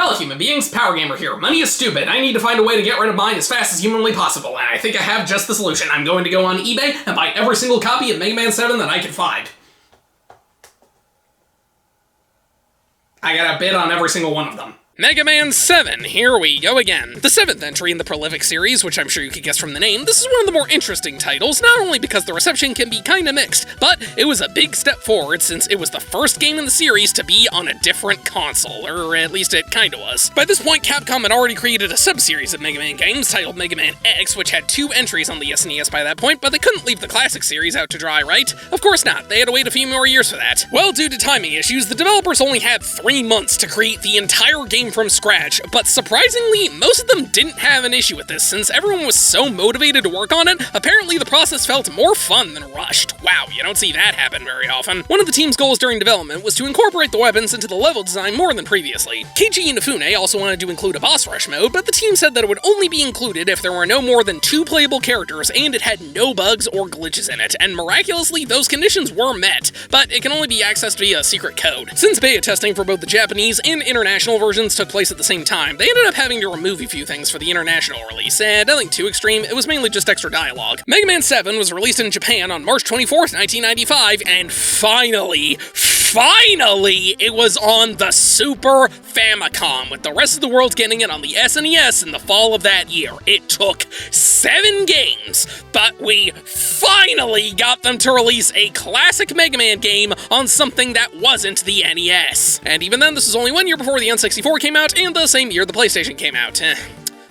Hello human beings, PowerGamer here. Money is stupid. I need to find a way to get rid of mine as fast as humanly possible, and I think I have just the solution. I'm going to go on eBay and buy every single copy of Mega Man 7 that I can find. I got a bid on every single one of them. Mega Man 7, here we go again. The 7th entry in the prolific series, which I'm sure you could guess from the name, this is one of the more interesting titles, not only because the reception can be kinda mixed, but it was a big step forward since it was the first game in the series to be on a different console, or at least it kinda was. By this point, Capcom had already created a sub-series of Mega Man games titled Mega Man X, which had 2 entries on the SNES by that point, but they couldn't leave the classic series out to dry, right? Of course not, they had to wait a few more years for that. Well, due to timing issues, the developers only had 3 months to create the entire game from scratch, but surprisingly, most of them didn't have an issue with this since everyone was so motivated to work on it. Apparently the process felt more fun than rushed. Wow, you don't see that happen very often. One of the team's goals during development was to incorporate the weapons into the level design more than previously. Keiji Inafune also wanted to include a boss rush mode, but the team said that it would only be included if there were no more than 2 playable characters and it had no bugs or glitches in it, and miraculously those conditions were met, but it can only be accessed via a secret code. Since beta testing for both the Japanese and international versions took place at the same time, they ended up having to remove a few things for the international release, and nothing too extreme, it was mainly just extra dialogue. Mega Man 7 was released in Japan on March 24th, 1995, and finally, it was on the Super Famicom, with the rest of the world getting it on the SNES in the fall of that year. It took 7 games, but we finally got them to release a classic Mega Man game on something that wasn't the NES. And even then, this was only 1 year before the N64 came out, and the same year the PlayStation came out.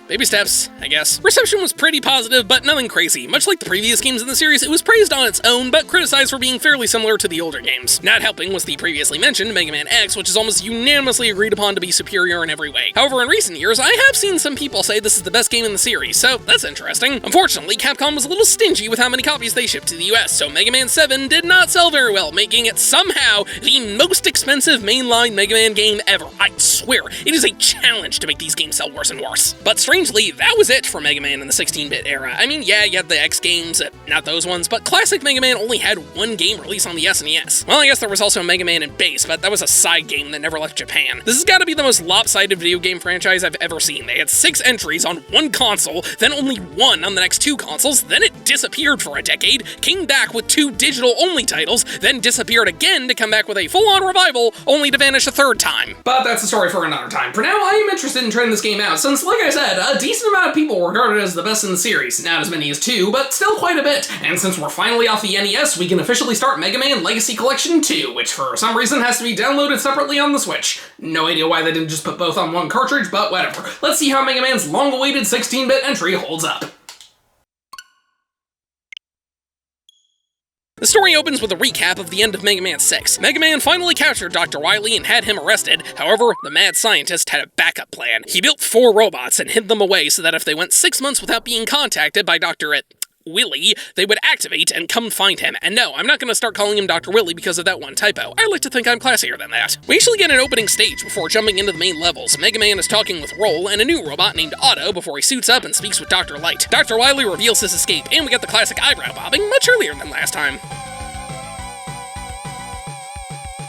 Baby steps, I guess. Reception was pretty positive, but nothing crazy. Much like the previous games in the series, it was praised on its own, but criticized for being fairly similar to the older games. Not helping was the previously mentioned Mega Man X, which is almost unanimously agreed upon to be superior in every way. However, in recent years, I have seen some people say this is the best game in the series, so that's interesting. Unfortunately, Capcom was a little stingy with how many copies they shipped to the US, so Mega Man 7 did not sell very well, making it somehow the most expensive mainline Mega Man game ever. I swear, it is a challenge to make these games sell worse and worse. But strangely, that was it for Mega Man in the 16-bit era. I mean, yeah, you had the X games, not those ones, but classic Mega Man only had 1 game released on the SNES. Well, I guess there was also Mega Man in Base, but that was a side game that never left Japan. This has got to be the most lopsided video game franchise I've ever seen. They had 6 entries on 1 console, then only 1 on the next 2 consoles, then it disappeared for a decade, came back with 2 digital-only titles, then disappeared again to come back with a full-on revival, only to vanish a 3rd time. But that's a story for another time. For now, I am interested in trying this game out, since, like I said, a decent amount of people regard it as the best in the series. Not as many as 2, but still quite a bit. And since we're finally off the NES, we can officially start Mega Man Legacy Collection 2, which for some reason has to be downloaded separately on the Switch. No idea why they didn't just put both on 1 cartridge, but whatever. Let's see how Mega Man's long-awaited 16-bit entry holds up. The story opens with a recap of the end of Mega Man 6. Mega Man finally captured Dr. Wily and had him arrested. However, the mad scientist had a backup plan. He built 4 robots and hid them away so that if they went 6 months without being contacted by Dr. Willy, they would activate and come find him. And no, I'm not going to start calling him Dr. Willy because of that one typo. I like to think I'm classier than that. We actually get an opening stage before jumping into the main levels. Mega Man is talking with Roll and a new robot named Otto before he suits up and speaks with Dr. Light. Dr. Wily reveals his escape, and we get the classic eyebrow bobbing much earlier than last time.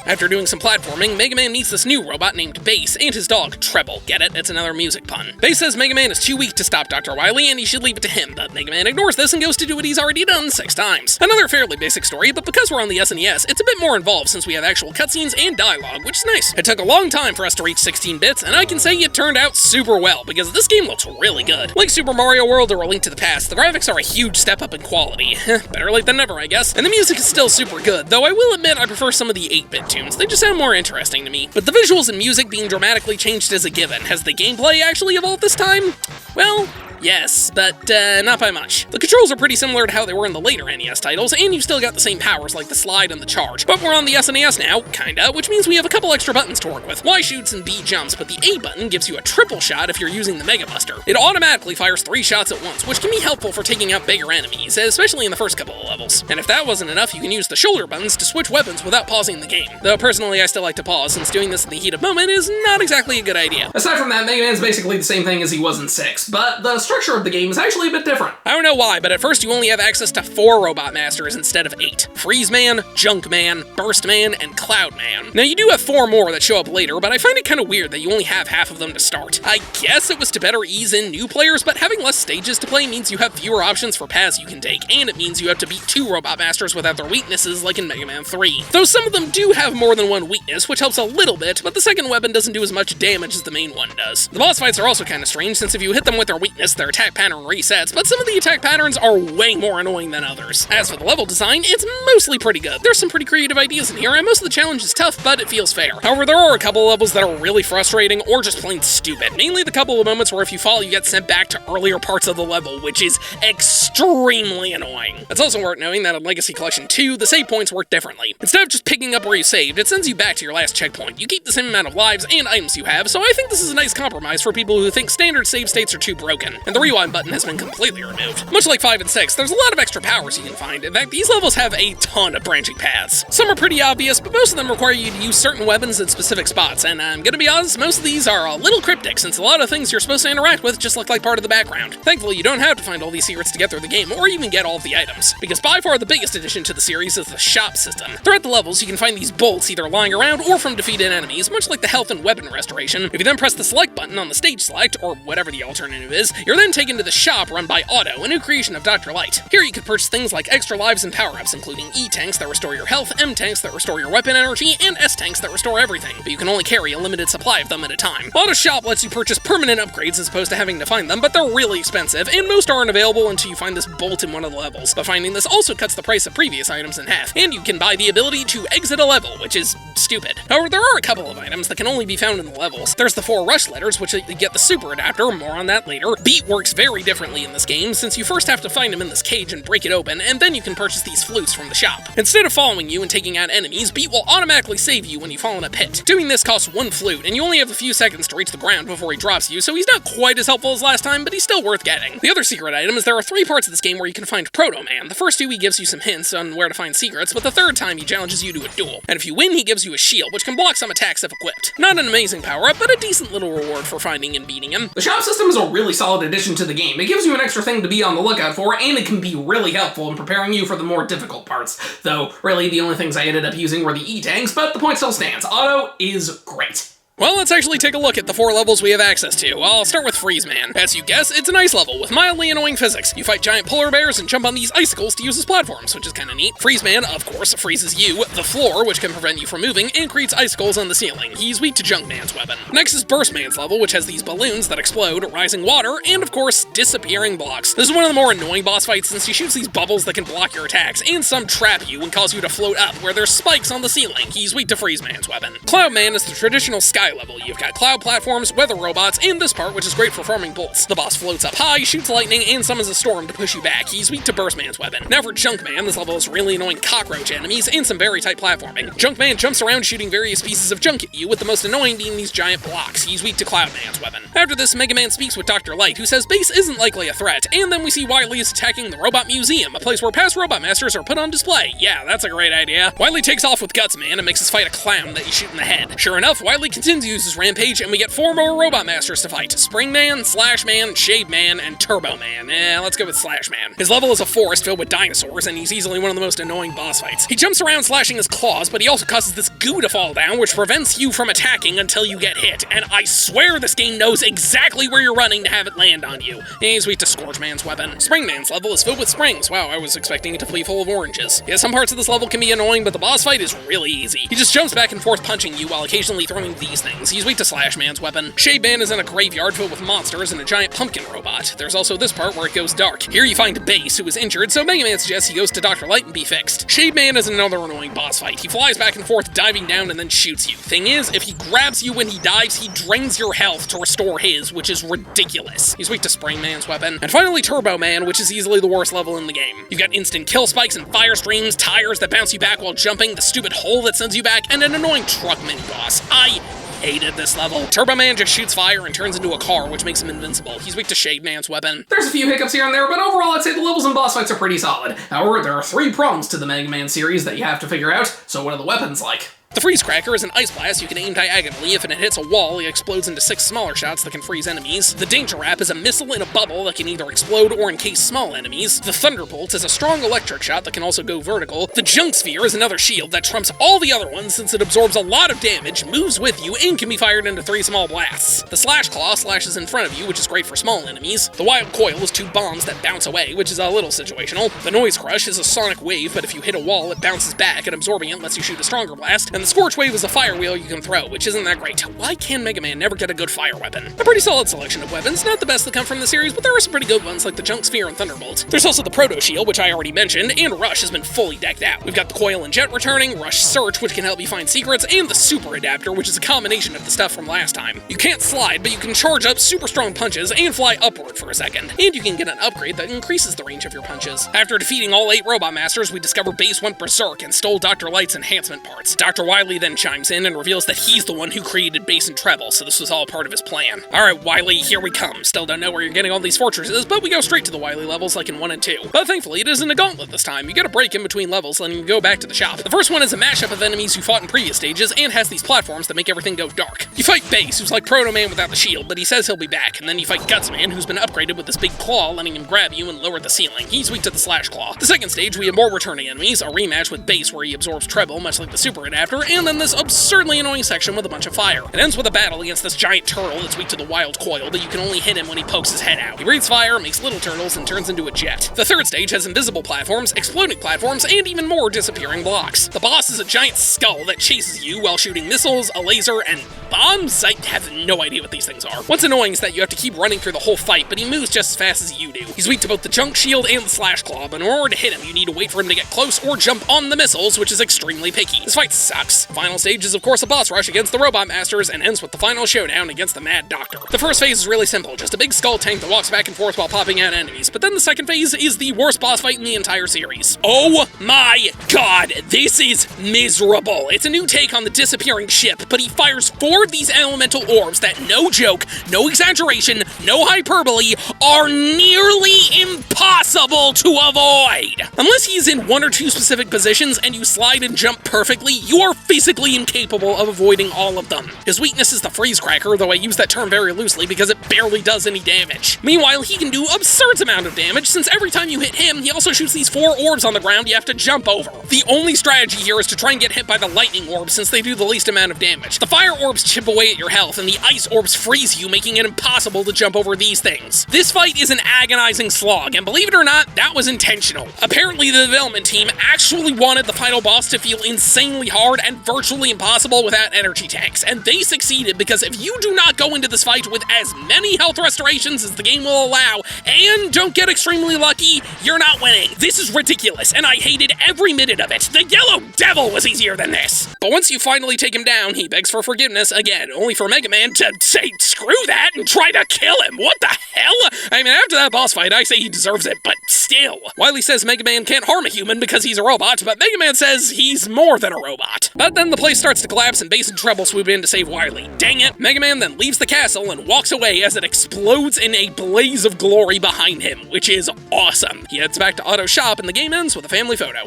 After doing some platforming, Mega Man meets this new robot named Bass and his dog, Treble. Get it? It's another music pun. Bass says Mega Man is too weak to stop Dr. Wily and he should leave it to him, but Mega Man ignores this and goes to do what he's already done 6 times. Another fairly basic story, but because we're on the SNES, it's a bit more involved since we have actual cutscenes and dialogue, which is nice. It took a long time for us to reach 16 bits, and I can say it turned out super well, because this game looks really good. Like Super Mario World or A Link to the Past, the graphics are a huge step up in quality. Better late than never, I guess. And the music is still super good, though I will admit I prefer some of the 8-bit tunes. They just sound more interesting to me. But the visuals and music being dramatically changed is a given. Has the gameplay actually evolved this time? Well, yes, but not by much. The controls are pretty similar to how they were in the later NES titles, and you've still got the same powers like the slide and the charge. But we're on the SNES now, kinda, which means we have a couple extra buttons to work with. Y shoots and B jumps, but the A button gives you a triple shot if you're using the Mega Buster. It automatically fires 3 shots at once, which can be helpful for taking out bigger enemies, especially in the first couple of levels. And if that wasn't enough, you can use the shoulder buttons to switch weapons without pausing the game. Though personally, I still like to pause, since doing this in the heat of moment is not exactly a good idea. Aside from that, Mega Man's basically the same thing as he was in 6, but the structure of the game is actually a bit different. I don't know why, but at first you only have access to 4 Robot Masters instead of 8. Freeze Man, Junk Man, Burst Man, and Cloud Man. Now you do have 4 more that show up later, but I find it kind of weird that you only have half of them to start. I guess it was to better ease in new players, but having less stages to play means you have fewer options for paths you can take, and it means you have to beat 2 Robot Masters without their weaknesses like in Mega Man 3. Though some of them do have more than one weakness, which helps a little bit, but the second weapon doesn't do as much damage as the main one does. The boss fights are also kind of strange, since if you hit them with their weakness, their attack pattern resets, but some of the attack patterns are way more annoying than others. As for the level design, it's mostly pretty good. There's some pretty creative ideas in here, and most of the challenge is tough, but it feels fair. However, there are a couple of levels that are really frustrating or just plain stupid, mainly the couple of moments where if you fall, you get sent back to earlier parts of the level, which is extremely annoying. It's also worth knowing that in Legacy Collection 2, the save points work differently. Instead of just picking up where you saved, it sends you back to your last checkpoint. You keep the same amount of lives and items you have, so I think this is a nice compromise for people who think standard save states are too broken, and the rewind button has been completely removed. Much like 5 and 6, there's a lot of extra powers you can find. In fact, these levels have a ton of branching paths. Some are pretty obvious, but most of them require you to use certain weapons in specific spots, and I'm gonna be honest, most of these are a little cryptic, since a lot of things you're supposed to interact with just look like part of the background. Thankfully, you don't have to find all these secrets to get through the game, or even get all of the items, because by far the biggest addition to the series is the shop system. Throughout the levels, you can find these bolts either lying around or from defeated enemies, much like the health and weapon restoration. If you then press the select button on the stage select, or whatever the alternative is, you're then taken to the shop run by Otto, a new creation of Dr. Light. Here you can purchase things like extra lives and power-ups, including E-tanks that restore your health, M-tanks that restore your weapon energy, and S-tanks that restore everything, but you can only carry a limited supply of them at a time. Otto's shop lets you purchase permanent upgrades as opposed to having to find them, but they're really expensive, and most aren't available until you find this bolt in one of the levels. But finding this also cuts the price of previous items in half, and you can buy the ability to exit a level, which is stupid. However, there are a couple of items that can only be found in the levels. There's the 4 rush letters, which you get the super adapter, more on that later. Beat works very differently in this game, since you first have to find him in this cage and break it open, and then you can purchase these flutes from the shop. Instead of following you and taking out enemies, Beat will automatically save you when you fall in a pit. Doing this costs 1 flute, and you only have a few seconds to reach the ground before he drops you, so he's not quite as helpful as last time, but he's still worth getting. The other secret item is there are 3 parts of this game where you can find Proto Man. The first 2 he gives you some hints on where to find secrets, but the third time he challenges you to a duel. And if you win, he gives you a shield, which can block some attacks if equipped. Not an amazing power-up, but a decent little reward for finding and beating him. The shop system is a really solid addition to the game. It gives you an extra thing to be on the lookout for, and it can be really helpful in preparing you for the more difficult parts. Though, really, the only things I ended up using were the E-tanks, but the point still stands. Otto is great. Well, let's actually take a look at the 4 levels we have access to. I'll start with Freeze Man. As you guess, it's an ice level with mildly annoying physics. You fight giant polar bears and jump on these icicles to use as platforms, which is kinda neat. Freeze Man, of course, freezes you, the floor, which can prevent you from moving, and creates icicles on the ceiling. He's weak to Junk Man's weapon. Next is Burst Man's level, which has these balloons that explode, rising water, and of course, disappearing blocks. This is one of the more annoying boss fights since he shoots these bubbles that can block your attacks, and some trap you and cause you to float up where there's spikes on the ceiling. He's weak to Freeze Man's weapon. Cloud Man is the traditional sky level. You've got cloud platforms, weather robots, and this part, which is great for farming bolts. The boss floats up high, shoots lightning, and summons a storm to push you back. He's weak to Burst Man's weapon. Now for Junk Man, this level has really annoying cockroach enemies and some very tight platforming. Junk Man jumps around shooting various pieces of junk at you, with the most annoying being these giant blocks. He's weak to Cloud Man's weapon. After this, Mega Man speaks with Dr. Light, who says base isn't likely a threat, and then we see Wily is attacking the Robot Museum, a place where past Robot Masters are put on display. Yeah, that's a great idea. Wily takes off with Guts Man and makes us fight a clown that you shoot in the head. Sure enough, Wily continues his rampage, and we get 4 more Robot Masters to fight. Spring Man, Slash Man, Shade Man, and Turbo Man. Let's go with Slash Man. His level is a forest filled with dinosaurs, and he's easily one of the most annoying boss fights. He jumps around slashing his claws, but he also causes this goo to fall down, which prevents you from attacking until you get hit. And I swear this game knows exactly where you're running to have it land on you. He's weak to Scourge Man's weapon. Spring Man's level is filled with springs. Wow, I was expecting it to be full of oranges. Yeah, some parts of this level can be annoying, but the boss fight is really easy. He just jumps back and forth punching you while occasionally throwing these things. He's weak to Slash Man's weapon. Shade Man is in a graveyard filled with monsters and a giant pumpkin robot. There's also this part where it goes dark. Here you find Base, who is injured, so Mega Man suggests he goes to Dr. Light and be fixed. Shade Man is another annoying boss fight. He flies back and forth, diving down and then shoots you. Thing is, if he grabs you when he dives, he drains your health to restore his, which is ridiculous. He's weak to Spring Man's weapon. And finally, Turbo Man, which is easily the worst level in the game. You've got instant kill spikes and fire streams, tires that bounce you back while jumping, the stupid hole that sends you back, and an annoying truck mini-boss. I hated this level. Turbo Man just shoots fire and turns into a car, which makes him invincible. He's weak to Shade Man's weapon. There's a few hiccups here and there, but overall I'd say the levels and boss fights are pretty solid. However, there are 3 prongs to the Mega Man series that you have to figure out, so what are the weapons like? The Freeze Cracker is an ice blast you can aim diagonally. If it hits a wall, it explodes into 6 smaller shots that can freeze enemies. The Danger Wrap is a missile in a bubble that can either explode or encase small enemies. The Thunderbolt is a strong electric shot that can also go vertical. The Junk Sphere is another shield that trumps all the other ones since it absorbs a lot of damage, moves with you, and can be fired into 3 small blasts. The Slash Claw slashes in front of you, which is great for small enemies. The Wild Coil is 2 bombs that bounce away, which is a little situational. The Noise Crush is a sonic wave, but if you hit a wall, it bounces back, and absorbing it lets you shoot a stronger blast. And the Scorch Wave is a fire wheel you can throw, which isn't that great. Why can Mega Man never get a good fire weapon? A pretty solid selection of weapons, not the best that come from the series, but there are some pretty good ones like the Junk Sphere and Thunderbolt. There's also the Proto Shield, which I already mentioned, and Rush has been fully decked out. We've got the Coil and Jet returning, Rush Search, which can help you find secrets, and the Super Adapter, which is a combination of the stuff from last time. You can't slide, but you can charge up super strong punches and fly upward for a second. And you can get an upgrade that increases the range of your punches. After defeating all 8 Robot Masters, we discover Base went berserk and stole Dr. Light's enhancement parts. Dr. Wily then chimes in and reveals that he's the one who created Base and Treble, so this was all part of his plan. Alright, Wily, here we come. Still don't know where you're getting all these fortresses, but we go straight to the Wily levels like in 1 and 2. But thankfully, it isn't a gauntlet this time. You get a break in between levels, letting you go back to the shop. The first one is a mashup of enemies you fought in previous stages, and has these platforms that make everything go dark. You fight Base, who's like Proto Man without the shield, but he says he'll be back, and then you fight Gutsman, who's been upgraded with this big claw, letting him grab you and lower the ceiling. He's weak to the Slash Claw. The second stage, we have more returning enemies, a rematch with Base where he absorbs Treble, much like the Super Adapter, and then this absurdly annoying section with a bunch of fire. It ends with a battle against this giant turtle that's weak to the Wild Coil, but you can only hit him when he pokes his head out. He breathes fire, makes little turtles, and turns into a jet. The third stage has invisible platforms, exploding platforms, and even more disappearing blocks. The boss is a giant skull that chases you while shooting missiles, a laser, and bombs? I have no idea what these things are. What's annoying is that you have to keep running through the whole fight, but he moves just as fast as you do. He's weak to both the Junk Shield and the Slash Claw, but in order to hit him, you need to wait for him to get close or jump on the missiles, which is extremely picky. This fight sucks. The final stage is of course a boss rush against the Robot Masters and ends with the final showdown against the Mad Doctor. The first phase is really simple, just a big skull tank that walks back and forth while popping out enemies, but then the second phase is the worst boss fight in the entire series. Oh my god, this is miserable. It's a new take on the disappearing ship, but he fires 4 of these elemental orbs that, no joke, no exaggeration, no hyperbole, are nearly impossible to avoid. Unless he's in 1 or 2 specific positions and you slide and jump perfectly, you are physically incapable of avoiding all of them. His weakness is the Freeze Cracker, though I use that term very loosely because it barely does any damage. Meanwhile, he can do absurd amount of damage, since every time you hit him, he also shoots these 4 orbs on the ground you have to jump over. The only strategy here is to try and get hit by the lightning orbs, since they do the least amount of damage. The fire orbs chip away at your health, and the ice orbs freeze you, making it impossible to jump over these things. This fight is an agonizing slog, and believe it or not, that was intentional. Apparently, the development team actually wanted the final boss to feel insanely hard and virtually impossible without energy tanks, and they succeeded because if you do not go into this fight with as many health restorations as the game will allow, and don't get extremely lucky, you're not winning. This is ridiculous, and I hated every minute of it. The Yellow Devil was easier than this. But once you finally take him down, he begs for forgiveness again, only for Mega Man to say screw that and try to kill him. What the hell? I mean, after that boss fight, I say he deserves it, but still. Wily says Mega Man can't harm a human because he's a robot, but Mega Man says he's more than a robot. But then the place starts to collapse and Base and Treble swoop in to save Wily. Dang it. Mega Man then leaves the castle and walks away as it explodes in a blaze of glory behind him, which is awesome. He heads back to Otto's shop and the game ends with a family photo.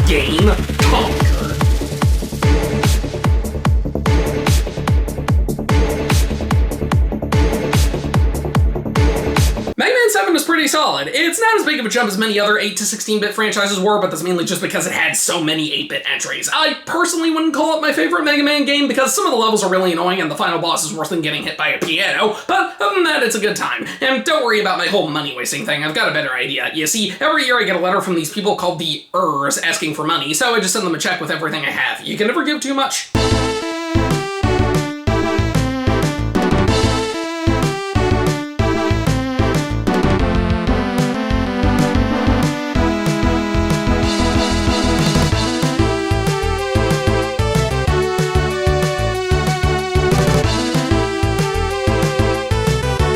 Game Talk. Mega Man 7 is pretty solid. It's not as big of a jump as many other 8 to 16-bit franchises were, but that's mainly just because it had so many 8-bit entries. I personally wouldn't call it my favorite Mega Man game because some of the levels are really annoying and the final boss is worse than getting hit by a piano, but other than that, it's a good time. And don't worry about my whole money-wasting thing, I've got a better idea. You see, every year I get a letter from these people called the asking for money, so I just send them a check with everything I have. You can never give too much.